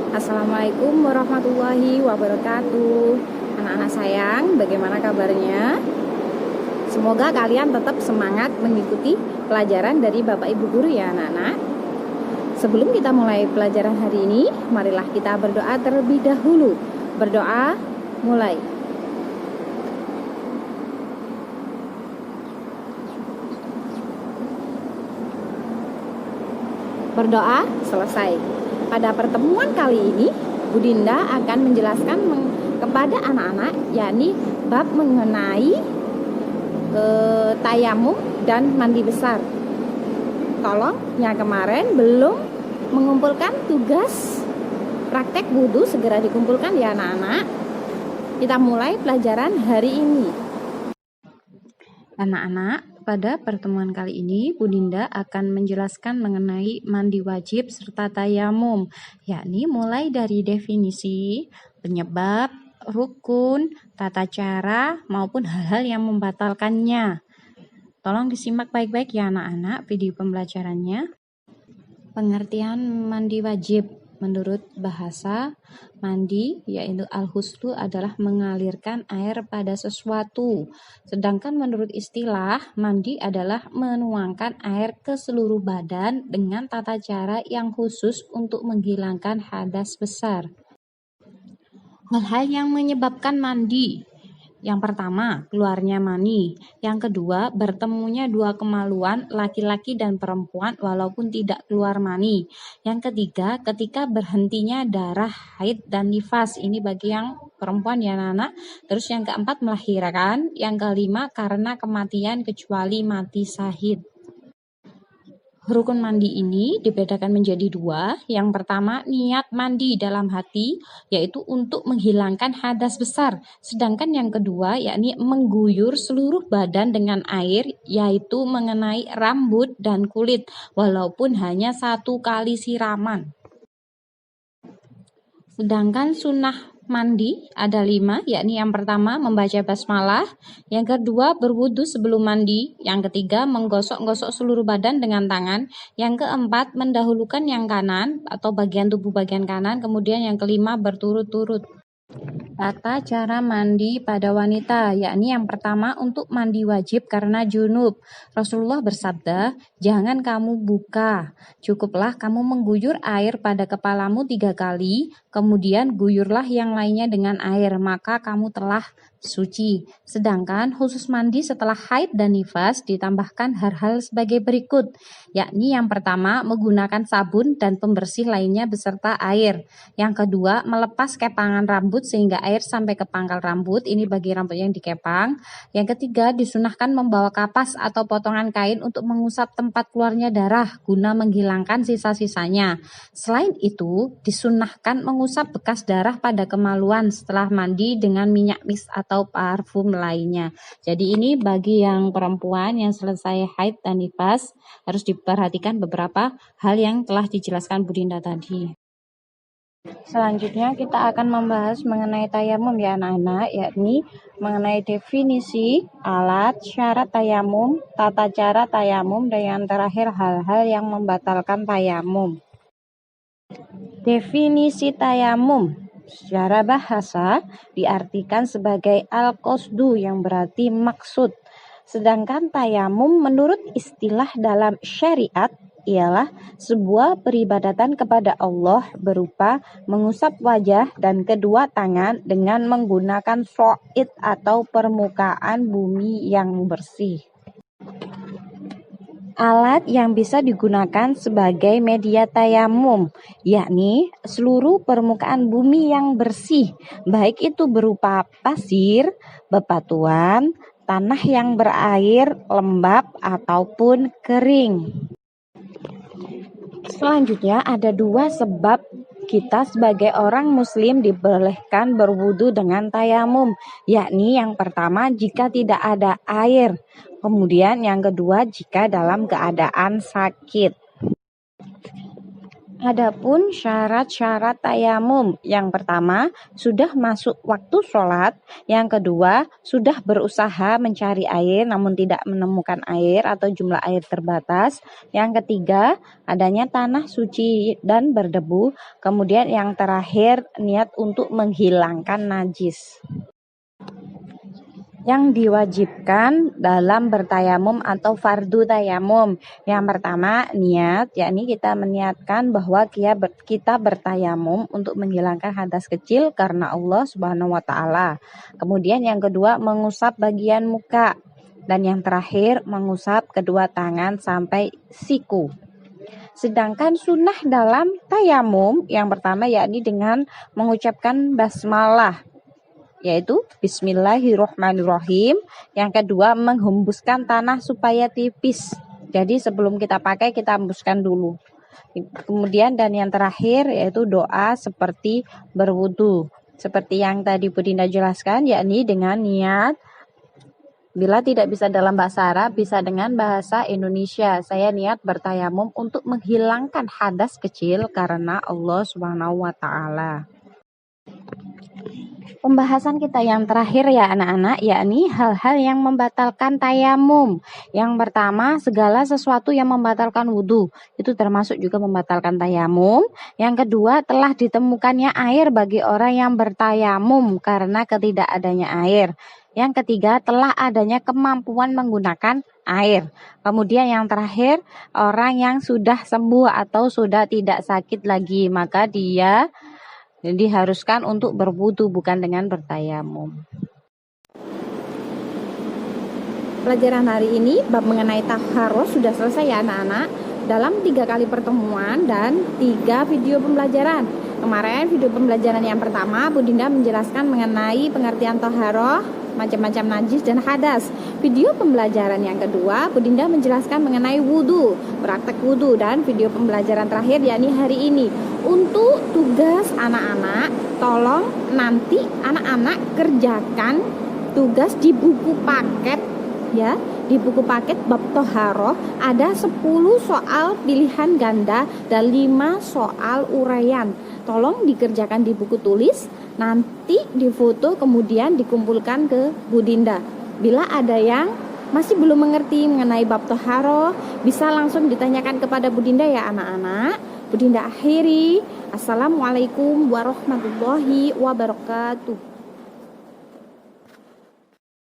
Assalamualaikum warahmatullahi wabarakatuh. Anak-anak sayang, bagaimana kabarnya? Semoga kalian tetap semangat mengikuti pelajaran dari Bapak Ibu Guru ya anak-anak. Sebelum kita mulai pelajaran hari ini, marilah kita berdoa terlebih dahulu. Berdoa, mulai. Berdoa selesai. Pada pertemuan kali ini, Bu Dinda akan menjelaskan kepada anak-anak, yakni bab mengenai tayamum dan mandi besar. Tolong, yang kemarin belum mengumpulkan tugas praktek wudhu, segera dikumpulkan ya anak-anak. Kita mulai pelajaran hari ini. Anak-anak, pada pertemuan kali ini Bu Dinda akan menjelaskan mengenai mandi wajib serta tayamum, yakni mulai dari definisi, penyebab, rukun, tata cara, maupun hal-hal yang membatalkannya. Tolong disimak baik-baik ya anak-anak video pembelajarannya. Pengertian mandi wajib. Menurut bahasa, mandi yaitu al-ghuslu adalah mengalirkan air pada sesuatu. Sedangkan menurut istilah, mandi adalah menuangkan air ke seluruh badan dengan tata cara yang khusus untuk menghilangkan hadas besar. Hal-hal yang menyebabkan mandi. Yang pertama, keluarnya mani. Yang kedua, bertemunya dua kemaluan laki-laki dan perempuan walaupun tidak keluar mani. Yang ketiga, ketika berhentinya darah haid dan nifas. Ini bagi yang perempuan ya anak-anak. Terus yang keempat, melahirkan. Yang kelima, karena kematian kecuali mati syahid. Rukun mandi ini dibedakan menjadi dua. Yang pertama, niat mandi dalam hati, yaitu untuk menghilangkan hadas besar. Sedangkan yang kedua, yakni mengguyur seluruh badan dengan air, yaitu mengenai rambut dan kulit, walaupun hanya 1 kali siraman. Sedangkan sunnah mandi ada 5, yakni yang pertama membaca basmalah, yang kedua berwudu sebelum mandi, yang ketiga menggosok-gosok seluruh badan dengan tangan, yang keempat mendahulukan yang kanan atau bagian tubuh bagian kanan, kemudian yang kelima berturut-turut. Tata cara mandi pada wanita, yakni yang pertama untuk mandi wajib karena junub. Rasulullah bersabda, jangan kamu buka, cukuplah kamu mengguyur air pada kepalamu 3 kali, kemudian guyurlah yang lainnya dengan air, maka kamu telah suci. Sedangkan khusus mandi setelah haid dan nifas ditambahkan hal-hal sebagai berikut, yakni yang pertama menggunakan sabun dan pembersih lainnya beserta air. Yang kedua, melepas kepangan rambut sehingga air sampai ke pangkal rambut, ini bagi rambut yang dikepang. Yang ketiga, disunahkan membawa kapas atau potongan kain untuk mengusap tempat keluarnya darah guna menghilangkan sisa-sisanya. Selain itu, disunahkan mengusap bekas darah pada kemaluan setelah mandi dengan minyak mix atau parfum lainnya. Jadi ini bagi yang perempuan yang selesai haid dan nifas, harus diperhatikan beberapa hal yang telah dijelaskan Bu Dinda tadi. Selanjutnya kita akan membahas mengenai tayamum ya anak-anak, yakni mengenai definisi, alat, syarat tayamum, tata cara tayamum, dan yang terakhir hal-hal yang membatalkan tayamum. Definisi tayamum secara bahasa diartikan sebagai al-qasdu yang berarti maksud. Sedangkan tayamum menurut istilah dalam syariat ialah sebuah peribadatan kepada Allah berupa mengusap wajah dan kedua tangan dengan menggunakan so'id atau permukaan bumi yang bersih. Alat yang bisa digunakan sebagai media tayamum, yakni seluruh permukaan bumi yang bersih, baik itu berupa pasir, bebatuan, tanah yang berair, lembab, ataupun kering. Selanjutnya ada 2 sebab kita sebagai orang muslim dibolehkan berwudu dengan tayamum, yakni yang pertama jika tidak ada air, kemudian yang kedua jika dalam keadaan sakit. Adapun syarat-syarat tayamum, yang pertama sudah masuk waktu sholat, yang kedua sudah berusaha mencari air namun tidak menemukan air atau jumlah air terbatas, yang ketiga adanya tanah suci dan berdebu, kemudian yang terakhir niat untuk menghilangkan najis. Yang diwajibkan dalam bertayamum atau fardu tayamum. Yang pertama niat, yakni kita meniatkan bahwa kita bertayamum untuk menghilangkan hadas kecil karena Allah Subhanahu wa taala. Kemudian yang kedua mengusap bagian muka, dan yang terakhir mengusap kedua tangan sampai siku. Sedangkan sunnah dalam tayamum yang pertama yakni dengan mengucapkan basmalah, yaitu Bismillahirrohmanirrohim. Yang kedua menghembuskan tanah supaya tipis, jadi sebelum kita pakai kita hembuskan dulu. Kemudian dan yang terakhir yaitu doa seperti berwudu, seperti yang tadi Bu Dinda jelaskan, yakni dengan niat. Bila tidak bisa dalam bahasa Arab, bisa dengan bahasa Indonesia. Saya niat bertayamum untuk menghilangkan hadas kecil karena Allah Subhanahu wa taala. Pembahasan kita yang terakhir ya anak-anak, yakni hal-hal yang membatalkan tayamum. Yang pertama, segala sesuatu yang membatalkan wudhu, itu termasuk juga membatalkan tayamum. Yang kedua, telah ditemukannya air bagi orang yang bertayamum karena ketidakadanya air. Yang ketiga, telah adanya kemampuan menggunakan air. Kemudian yang terakhir, orang yang sudah sembuh atau sudah tidak sakit lagi, maka dia diharuskan untuk berwudu bukan dengan bertayamum. Pelajaran hari ini bab mengenai taharah sudah selesai ya anak-anak, dalam 3 kali pertemuan dan 3 video pembelajaran. Kemarin video pembelajaran yang pertama Bu Dinda menjelaskan mengenai pengertian taharah, macam-macam najis dan hadas. Video pembelajaran yang kedua Bu Dinda menjelaskan mengenai wudu, praktek wudu, dan video pembelajaran terakhir yakni hari ini. Untuk tugas anak-anak, tolong nanti anak-anak kerjakan tugas di buku paket ya. Di buku paket bab toharoh ada 10 soal pilihan ganda dan 5 soal uraian. Tolong dikerjakan di buku tulis, nanti difoto kemudian dikumpulkan ke Bu Dinda. Bila ada yang masih belum mengerti mengenai bab toharoh, bisa langsung ditanyakan kepada Bu Dinda ya anak-anak. Bu Dinda akhiri. Assalamualaikum warahmatullahi wabarakatuh.